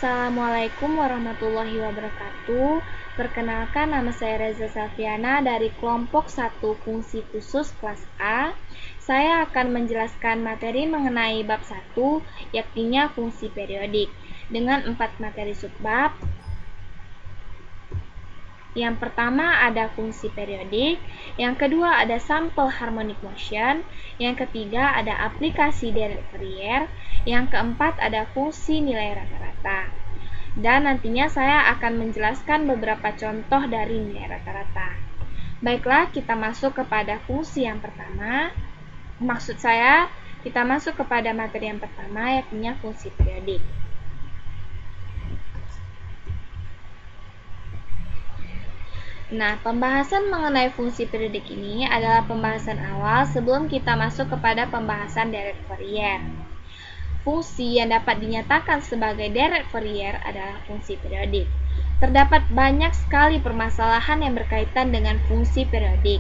Assalamualaikum warahmatullahi wabarakatuh. Perkenalkan, nama saya Reza Safiana dari kelompok 1 fungsi khusus kelas A. Saya akan menjelaskan materi mengenai bab 1, yakni fungsi periodik, dengan 4 materi subbab. Yang pertama ada fungsi periodik, yang kedua ada sampel harmonic motion, yang ketiga ada aplikasi Dirac Fourier, yang keempat ada fungsi nilai rata-rata. Dan nantinya saya akan menjelaskan beberapa contoh dari nilai rata-rata. Baiklah, kita masuk kepada fungsi yang pertama. Kita masuk kepada materi yang pertama, yakni fungsi periodik. Nah, pembahasan mengenai fungsi periodik ini adalah pembahasan awal sebelum kita masuk kepada pembahasan Dirac Fourier. Fungsi yang dapat dinyatakan sebagai Dirac Fourier adalah fungsi periodik. Terdapat banyak sekali permasalahan yang berkaitan dengan fungsi periodik.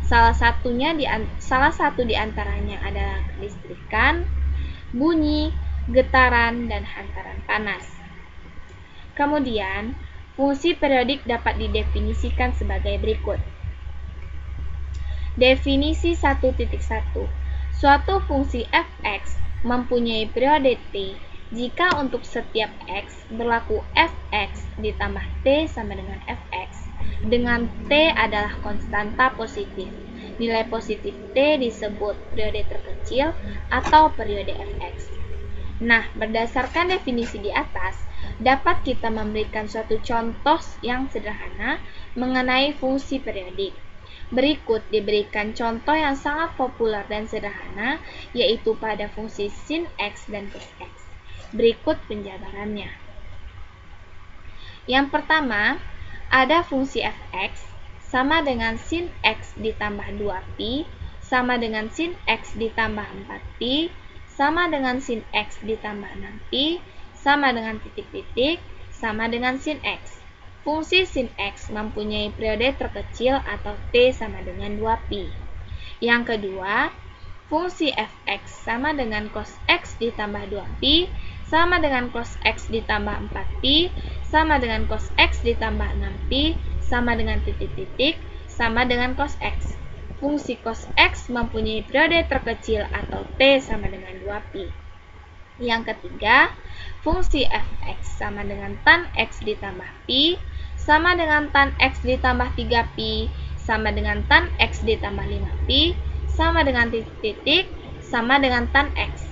Salah satu di antaranya adalah kelistrikan, bunyi, getaran, dan hantaran panas. Kemudian, fungsi periodik dapat didefinisikan sebagai berikut. Definisi 1.1. Suatu fungsi f(x) mempunyai periode t jika untuk setiap x berlaku f(x) ditambah t sama dengan f(x), dengan t adalah konstanta positif. Nilai positif t disebut periode terkecil atau periode f(x). Nah, berdasarkan definisi di atas, dapat kita memberikan suatu contoh yang sederhana mengenai fungsi periodik. Berikut diberikan contoh yang sangat populer dan sederhana, yaitu pada fungsi sin x dan cos x. Berikut penjabarannya. Yang pertama, ada fungsi f(x) sama dengan sin x ditambah 2pi sama dengan sin x ditambah 4pi sama dengan sin x ditambah 6pi sama dengan titik-titik sama dengan sin x. Fungsi sin x mempunyai periode terkecil atau t sama dengan 2pi. Yang kedua, fungsi f(x) sama dengan cos x ditambah 2pi sama dengan cos x ditambah 4pi sama dengan cos x ditambah 6pi sama dengan titik-titik sama dengan cos x. Fungsi cos x mempunyai periode terkecil atau t sama dengan 2pi. Yang ketiga, fungsi f(x) sama dengan tan x ditambah pi sama dengan tan x ditambah 3pi sama dengan tan x ditambah 5pi sama dengan titik-titik sama dengan tan x.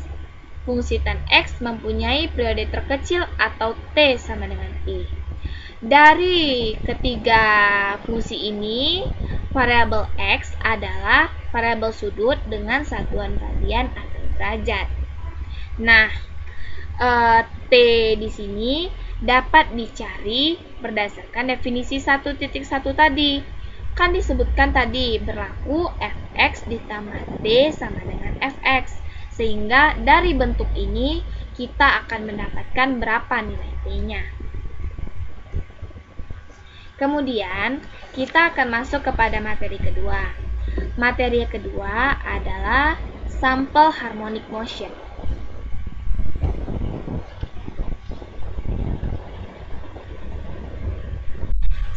Fungsi tan x mempunyai periode terkecil atau t sama dengan pi. Dari ketiga fungsi ini, variabel x adalah variabel sudut dengan satuan radian atau derajat. Nah, t di sini dapat dicari berdasarkan definisi 1.1 tadi. Kan disebutkan tadi berlaku f(x) ditambah t sama dengan f(x). Sehingga dari bentuk ini kita akan mendapatkan berapa nilai t-nya. Kemudian, kita akan masuk kepada materi kedua. Materi kedua adalah sampel harmonic motion.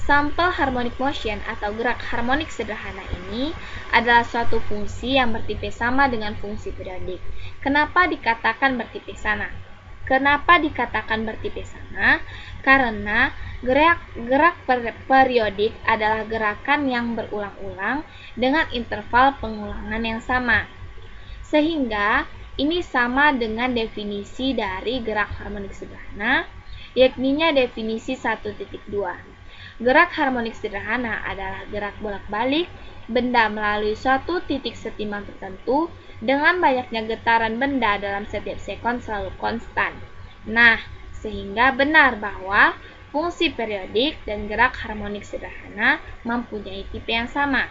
Sampel harmonic motion atau gerak harmonik sederhana ini adalah suatu fungsi yang bertipe sama dengan fungsi periodik. Kenapa dikatakan bertipe sama? Karena gerak periodik adalah gerakan yang berulang-ulang dengan interval pengulangan yang sama. Sehingga ini sama dengan definisi dari gerak harmonik sederhana, yakni definisi 1.2. Gerak harmonik sederhana adalah gerak bolak-balik benda melalui suatu titik setimbang tertentu dengan banyaknya getaran benda dalam setiap sekon selalu konstan. Nah, sehingga benar bahwa fungsi periodik dan gerak harmonik sederhana mempunyai tipe yang sama.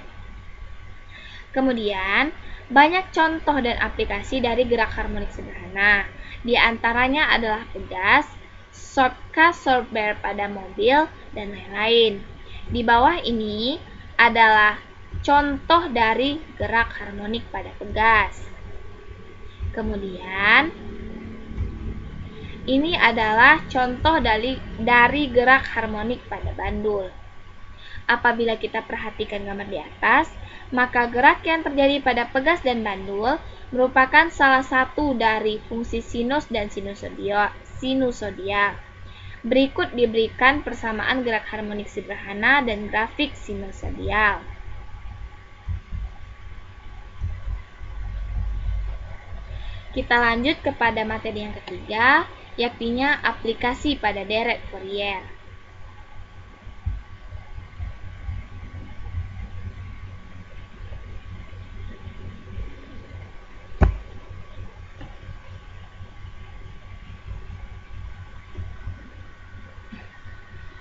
Kemudian, banyak contoh dan aplikasi dari gerak harmonik sederhana. Di antaranya adalah pegas, shortcut pada mobil, dan lain-lain. Di bawah ini adalah contoh dari gerak harmonik pada pegas. Kemudian, Ini adalah contoh dari gerak harmonik pada bandul. Apabila kita perhatikan gambar di atas, maka gerak yang terjadi pada pegas dan bandul merupakan salah satu dari fungsi sinus dan sinusoidal. Berikut diberikan persamaan gerak harmonik sederhana dan grafik sinusoidal. Kita lanjut kepada materi yang ketiga, yakni aplikasi pada deret Fourier.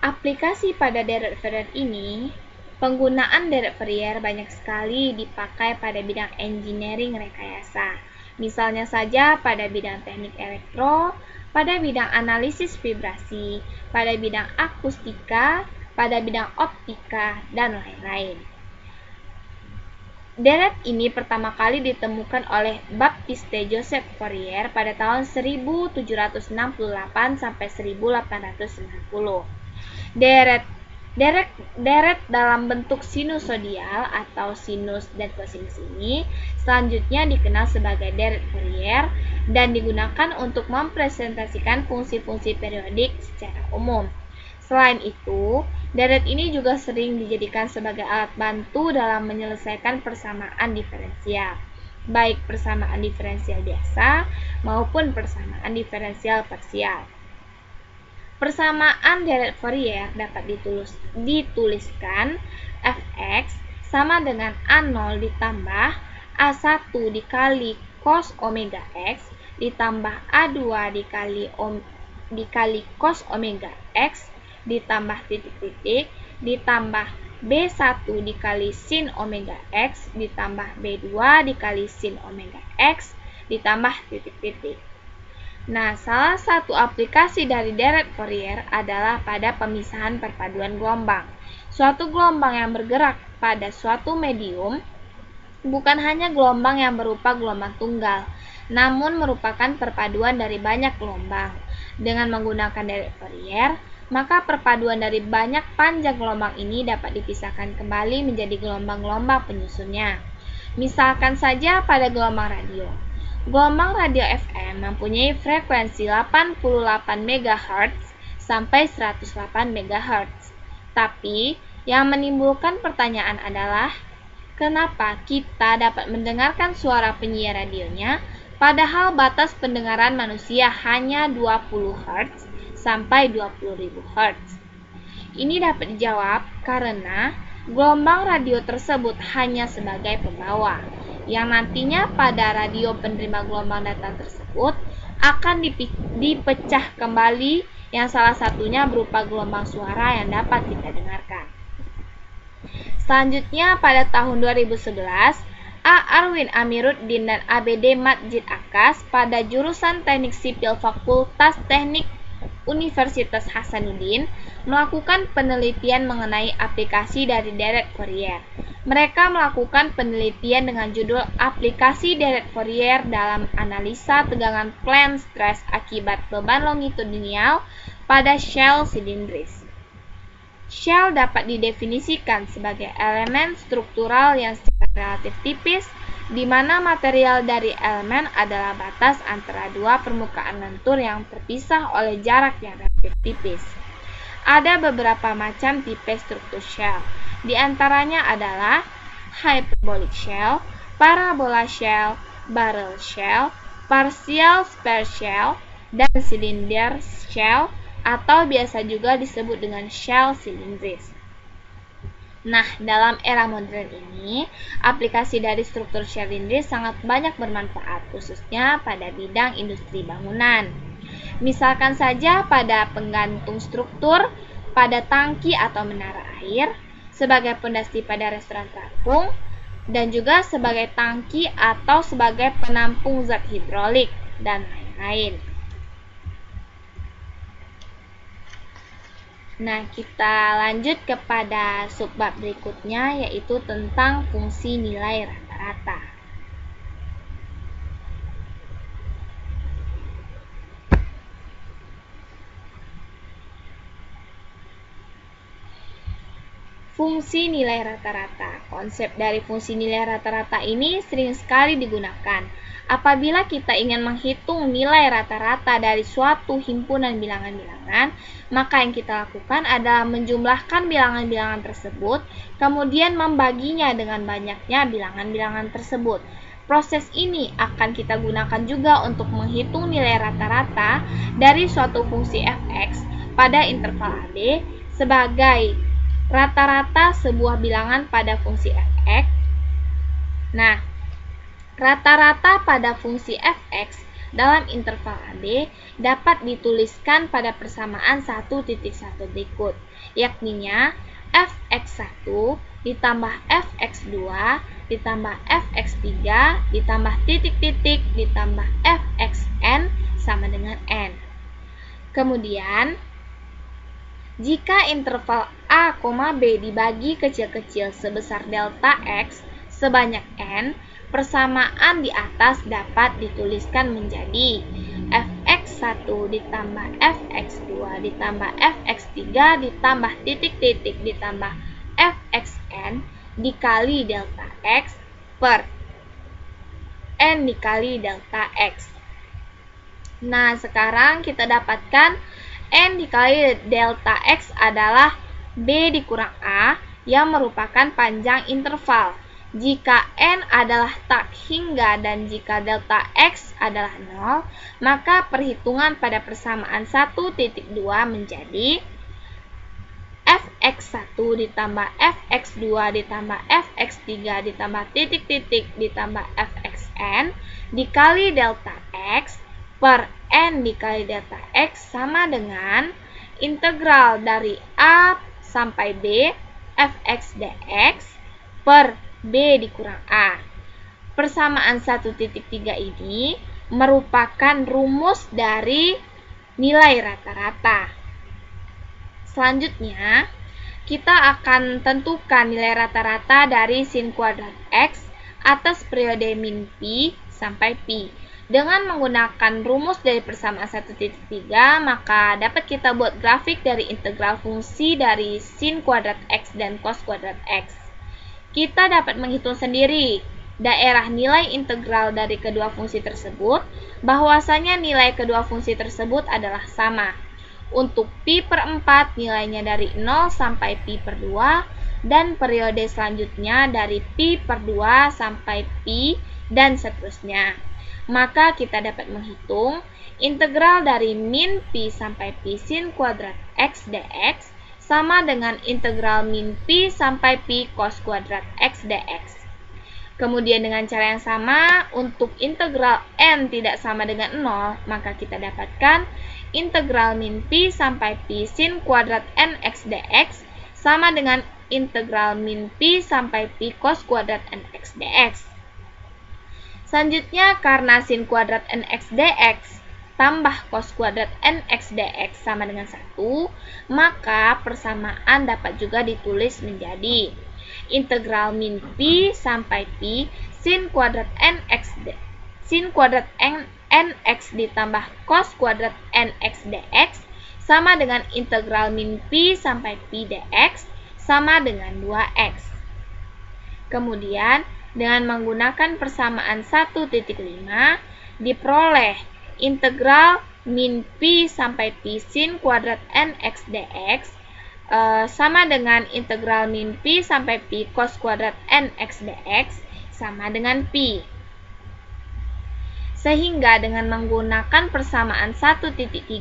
Aplikasi pada deret Fourier ini, penggunaan deret Fourier banyak sekali dipakai pada bidang engineering rekayasa. Misalnya saja pada bidang teknik elektro, pada bidang analisis vibrasi, pada bidang akustika, pada bidang optika, dan lain-lain. Deret ini pertama kali ditemukan oleh Baptiste Joseph Fourier pada tahun 1768 sampai 1890. Deret dalam bentuk sinusoidal atau sinus dan kosinus ini selanjutnya dikenal sebagai deret Fourier dan digunakan untuk mempresentasikan fungsi-fungsi periodik secara umum. Selain itu, deret ini juga sering dijadikan sebagai alat bantu dalam menyelesaikan persamaan diferensial, baik persamaan diferensial biasa maupun persamaan diferensial parsial. Persamaan deret Fourier dapat dituliskan fx sama dengan A0 ditambah A1 dikali cos omega x ditambah A2 dikali cos omega x ditambah titik-titik ditambah B1 dikali sin omega x ditambah B2 dikali sin omega x ditambah titik-titik. Nah, salah satu aplikasi dari deret Fourier adalah pada pemisahan perpaduan gelombang. Suatu gelombang yang bergerak pada suatu medium bukan hanya gelombang yang berupa gelombang tunggal, namun merupakan perpaduan dari banyak gelombang. Dengan menggunakan deret Fourier, maka perpaduan dari banyak panjang gelombang ini dapat dipisahkan kembali menjadi gelombang-gelombang penyusunnya. Misalkan saja pada gelombang radio. Gelombang radio FM mempunyai frekuensi 88 MHz sampai 108 MHz. Tapi, yang menimbulkan pertanyaan adalah, kenapa kita dapat mendengarkan suara penyiar radionya, padahal batas pendengaran manusia hanya 20 Hz sampai 20.000 Hz? Ini dapat dijawab karena gelombang radio tersebut hanya sebagai pembawa, yang nantinya pada radio penerima gelombang datar tersebut akan dipecah kembali, yang salah satunya berupa gelombang suara yang dapat kita dengarkan. Selanjutnya pada tahun 2011, A. Arwin Amiruddin dan ABD Majid Akas pada jurusan Teknik Sipil Fakultas Teknik Universitas Hasanuddin melakukan penelitian mengenai aplikasi dari deret Fourier. Mereka melakukan penelitian dengan judul Aplikasi Deret Fourier dalam Analisa Tegangan Plane Stress Akibat Beban Longitudinal pada Shell Silindris. Shell dapat didefinisikan sebagai elemen struktural yang secara relatif tipis, di mana material dari elemen adalah batas antara dua permukaan lentur yang terpisah oleh jarak yang relatif tipis. Ada beberapa macam tipe struktur shell. Di antaranya adalah hyperbolic shell, parabola shell, barrel shell, partial sphere shell, dan cylinder shell, atau biasa juga disebut dengan shell silindris. Nah, dalam era modern ini, aplikasi dari struktur silindris sangat banyak bermanfaat, khususnya pada bidang industri bangunan. Misalkan saja pada penggantung struktur, pada tangki atau menara air, sebagai pondasi pada restoran terapung, dan juga sebagai tangki atau sebagai penampung zat hidrolik, dan lain-lain. Nah, kita lanjut kepada subbab berikutnya, yaitu tentang fungsi nilai rata-rata. Fungsi nilai rata-rata. Konsep dari fungsi nilai rata-rata ini sering sekali digunakan. Apabila kita ingin menghitung nilai rata-rata dari suatu himpunan bilangan-bilangan, maka yang kita lakukan adalah menjumlahkan bilangan-bilangan tersebut, kemudian membaginya dengan banyaknya bilangan-bilangan tersebut. Proses ini akan kita gunakan juga untuk menghitung nilai rata-rata dari suatu fungsi f(x) pada interval AD sebagai rata-rata sebuah bilangan pada fungsi f(x). Nah, rata-rata pada fungsi f(x) dalam interval AD dapat dituliskan pada persamaan 1,1 berikut, yakninya f(x1) ditambah f(x2) ditambah f(x3) ditambah titik-titik ditambah f(xn) sama dengan n. Kemudian, jika interval A, B dibagi kecil-kecil sebesar delta X sebanyak N, persamaan di atas dapat dituliskan menjadi fx1 ditambah fx2 ditambah fx3 ditambah titik-titik ditambah fxn dikali delta X per N dikali delta X. Nah, sekarang kita dapatkan N dikali delta X adalah B dikurang A yang merupakan panjang interval. Jika N adalah tak hingga dan jika delta X adalah 0, maka perhitungan pada persamaan 1,2 menjadi fx1 ditambah fx2 ditambah fx3 ditambah titik-titik ditambah fxn dikali delta X per N dikali delta X sama dengan integral dari A sampai B fx dx per B dikurang A. Persamaan 1,3 ini merupakan rumus dari nilai rata-rata. Selanjutnya, kita akan tentukan nilai rata-rata dari sin kuadrat X atas periode min pi sampai pi. Dengan menggunakan rumus dari persamaan 1,3, maka dapat kita buat grafik dari integral fungsi dari sin kuadrat X dan cos kuadrat X. Kita dapat menghitung sendiri daerah nilai integral dari kedua fungsi tersebut, bahwasanya nilai kedua fungsi tersebut adalah sama. Untuk pi per 4 nilainya dari 0 sampai pi per 2, dan periode selanjutnya dari pi per 2 sampai pi, dan seterusnya. Maka kita dapat menghitung integral dari min pi sampai pi sin kuadrat X dx sama dengan integral min pi sampai pi cos kuadrat X dx. Kemudian dengan cara yang sama, untuk integral n tidak sama dengan 0, maka kita dapatkan integral min pi sampai pi sin kuadrat nx dx sama dengan integral min pi sampai pi cos kuadrat nx dx. Selanjutnya, karena sin kuadrat nx dx tambah cos kuadrat nx dx sama dengan 1, maka persamaan dapat juga ditulis menjadi integral min pi sampai pi sin kuadrat nx ditambah cos kuadrat nx dx sama dengan integral min pi sampai pi dx sama dengan 2x. Kemudian, dengan menggunakan persamaan 1,5, diperoleh integral min pi sampai pi sin kuadrat nx dx sama dengan integral min pi sampai pi cos kuadrat nx dx sama dengan pi. Sehingga dengan menggunakan persamaan 1,3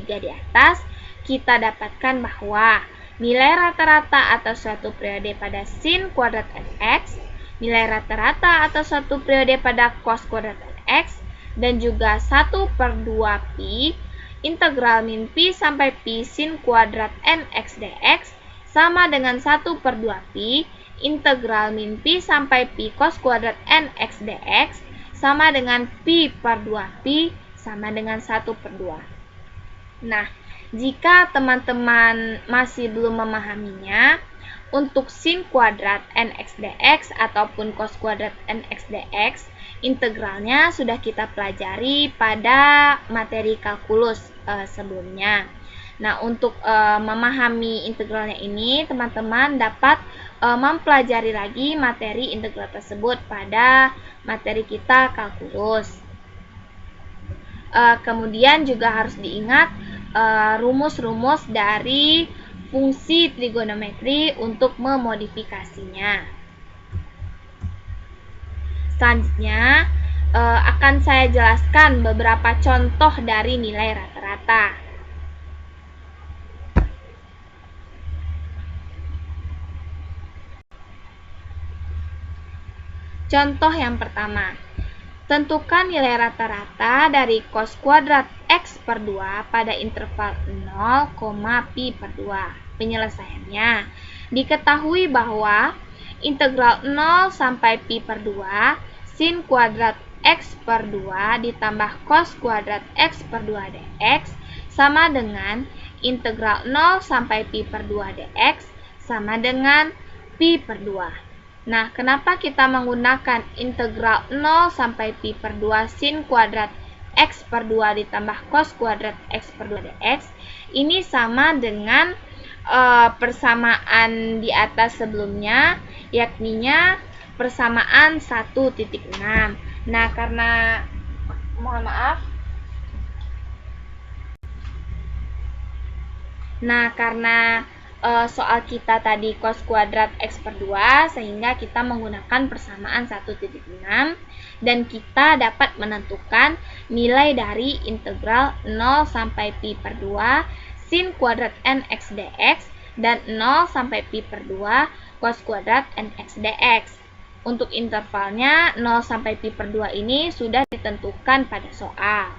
di atas, kita dapatkan bahwa nilai rata-rata atas suatu periode pada sin kuadrat nx, nilai rata-rata atas suatu periode pada cos kuadrat nx, dan juga 1/2 pi integral min pi sampai pi sin kuadrat nx dx sama dengan 1/2 pi integral min pi sampai pi cos kuadrat nx dx sama dengan pi per 2 pi sama dengan 1/2. Nah, jika teman-teman masih belum memahaminya, untuk sin kuadrat nx dx ataupun cos kuadrat nx dx, integralnya sudah kita pelajari pada materi kalkulus sebelumnya. Nah, untuk memahami integralnya ini, teman-teman dapat mempelajari lagi materi integral tersebut pada materi kita kalkulus. Kemudian juga harus diingat rumus-rumus dari fungsi trigonometri untuk memodifikasinya. Selanjutnya akan saya jelaskan beberapa contoh dari nilai rata-rata. Contoh yang pertama, tentukan nilai rata-rata dari cos kuadrat X per 2 pada interval 0, pi per 2. Penyelesaiannya, diketahui bahwa integral 0 sampai pi per 2 sin kuadrat X per 2 ditambah cos kuadrat X per 2 dx sama dengan integral 0 sampai pi per 2 dx sama dengan pi per 2. Nah, kenapa kita menggunakan integral 0 sampai pi per 2 sin kuadrat X per 2 ditambah cos kuadrat X per 2 dx? Ini sama dengan persamaan di atas sebelumnya, yakninya persamaan 1,6. Nah, karena mohon maaf. Nah, karena soal kita tadi cos kuadrat X per 2, sehingga kita menggunakan persamaan 1,6 dan kita dapat menentukan nilai dari integral 0 sampai pi per 2 sin kuadrat nx dx dan 0 sampai pi per 2 cos kuadrat nx dx. Untuk intervalnya 0 sampai pi per 2 ini sudah ditentukan pada soal.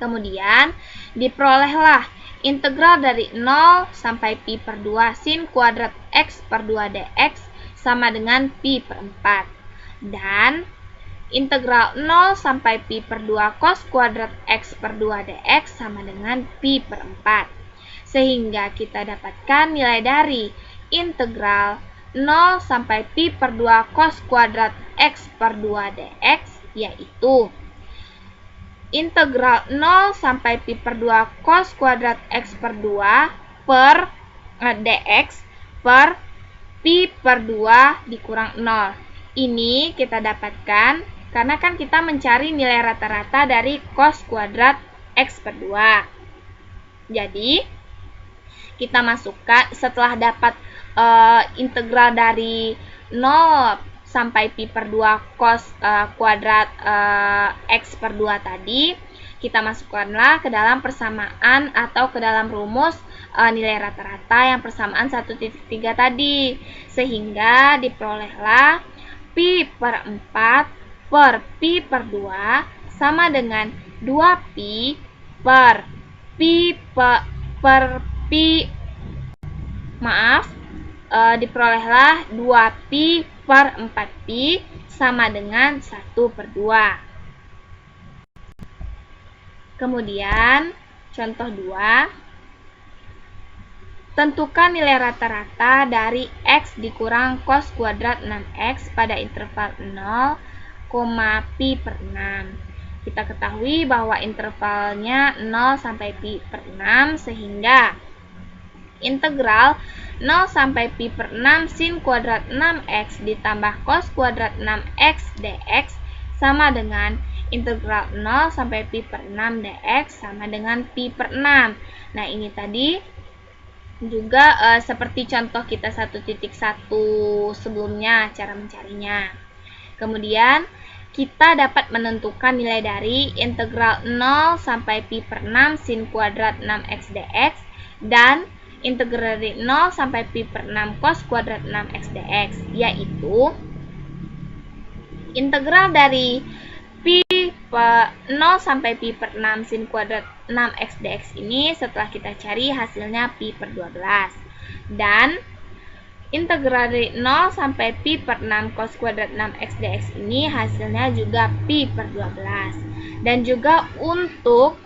Kemudian diperolehlah integral dari 0 sampai pi per 2 sin kuadrat X per 2 dx sama dengan pi per 4. Dan integral 0 sampai pi per 2 cos kuadrat X per 2 dx sama dengan pi per 4. Sehingga kita dapatkan nilai dari integral 0 sampai pi per 2 cos kuadrat X per 2 dx, yaitu integral 0 sampai pi per 2 cos kuadrat X per 2 per dx per pi per 2 dikurang 0. Ini kita dapatkan karena kan kita mencari nilai rata-rata dari cos kuadrat X per 2. Jadi, kita masukkan setelah dapat integral dari 0 sampai pi per 2 cos kuadrat X per 2 tadi, kita masukkanlah ke dalam persamaan atau ke dalam rumus nilai rata-rata yang persamaan 1,3 tadi, sehingga diperolehlah pi per 4 per pi per 2 sama dengan 2pi per pi per pi diperolehlah 2pi per 4pi sama dengan 1 per 2. Kemudian, contoh 2. Tentukan nilai rata-rata dari X dikurang cos kuadrat 6X pada interval 0, pi per 6. Kita ketahui bahwa intervalnya 0 sampai pi per 6, sehingga integral 0 sampai pi per 6 sin kuadrat 6x ditambah cos kuadrat 6x dx sama dengan integral 0 sampai pi per 6 dx sama dengan pi per 6. Nah, ini tadi juga seperti contoh kita 1.1 sebelumnya cara mencarinya. Kemudian kita dapat menentukan nilai dari integral 0 sampai pi per 6 sin kuadrat 6x dx dan integral dari 0 sampai pi per 6 cos kuadrat 6x dx, yaitu integral dari pi per 0 sampai pi per 6 sin kuadrat 6x dx ini setelah kita cari hasilnya pi per 12. Dan integral dari 0 sampai pi per 6 cos kuadrat 6x dx ini hasilnya juga pi per 12. Dan juga untuk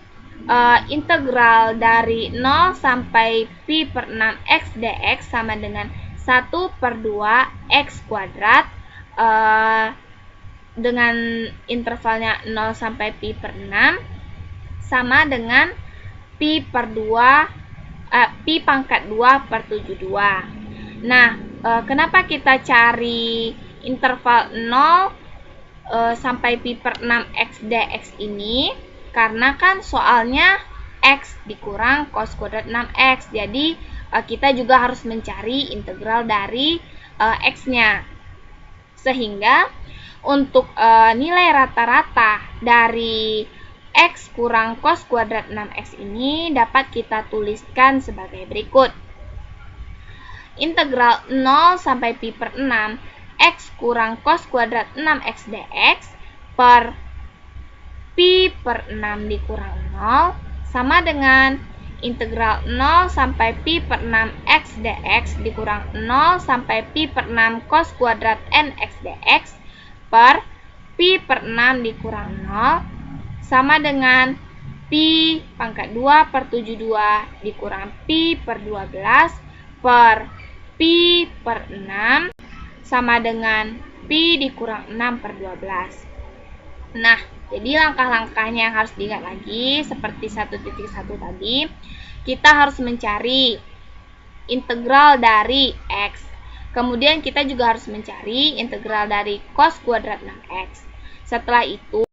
integral dari 0 sampai pi per 6x dx sama dengan 1 per 2 x kuadrat dengan intervalnya 0 sampai pi per 6 sama dengan pi per 2 Pi pangkat 2 per 72. Nah, kenapa kita cari interval 0 sampai pi per 6 x dx ini? Karena kan soalnya x dikurang cos kuadrat 6x. Jadi, kita juga harus mencari integral dari x-nya. Sehingga, untuk nilai rata-rata dari x kurang cos kuadrat 6x ini dapat kita tuliskan sebagai berikut. Integral 0 sampai pi per 6 x kurang cos kuadrat 6x dx per pi per 6 dikurang 0 sama dengan integral 0 sampai pi per 6 x dx dikurang 0 sampai pi per 6 cos kuadrat nx dx per pi per 6 dikurang 0 sama dengan pi pangkat 2 per 72 dikurang pi per 12 per pi per 6 sama dengan pi dikurang 6 per 12. Nah, jadi langkah-langkahnya yang harus diingat lagi seperti 1.1 tadi. Kita harus mencari integral dari x. Kemudian kita juga harus mencari integral dari cos kuadrat 6x. Setelah itu,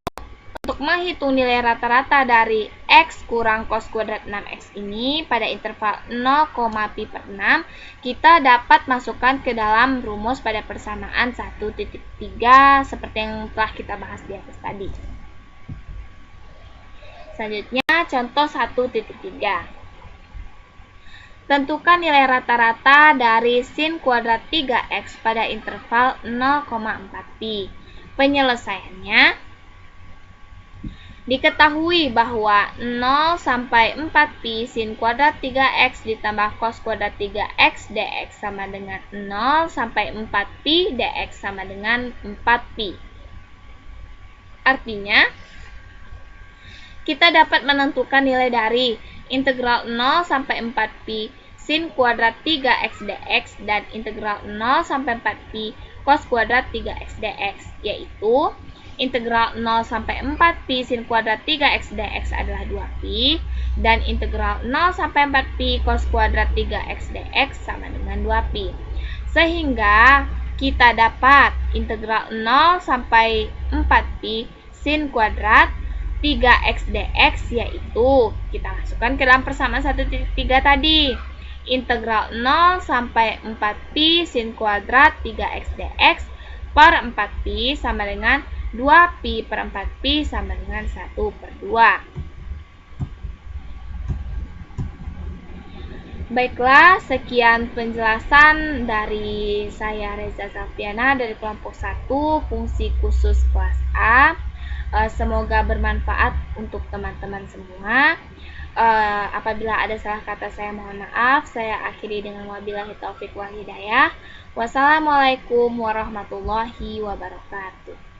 untuk menghitung nilai rata-rata dari x kurang cos kuadrat 6x ini pada interval 0, pi per 6, kita dapat masukkan ke dalam rumus pada persamaan 1.3 seperti yang telah kita bahas di atas tadi. Selanjutnya, contoh 1.3. Tentukan nilai rata-rata dari sin kuadrat 3x pada interval 0,4 pi. Penyelesaiannya, diketahui bahwa 0 sampai 4 pi sin kuadrat 3x ditambah cos kuadrat 3x dx sama dengan 0 sampai 4 pi dx sama dengan 4 pi. Artinya, kita dapat menentukan nilai dari integral 0 sampai 4 pi sin kuadrat 3x dx dan integral 0 sampai 4 pi cos kuadrat 3x dx, yaitu integral 0 sampai 4 pi sin kuadrat 3x dx adalah 2 pi dan integral 0 sampai 4 pi cos kuadrat 3x dx sama dengan 2 pi. Sehingga kita dapat integral 0 sampai 4 pi sin kuadrat 3x dx, yaitu kita masukkan ke dalam persamaan 1.3 tadi. Integral 0 sampai 4 pi sin kuadrat 3x dx per 4 pi sama dengan 2 pi per 4 pi sama dengan 1 per 2. Baiklah, sekian penjelasan dari saya Reza Safiana dari kelompok 1 fungsi khusus kelas A. Semoga bermanfaat untuk teman-teman semua. Apabila ada salah kata saya mohon maaf. Saya akhiri dengan wabillahi taufik wal hidayah. Wassalamualaikum warahmatullahi wabarakatuh.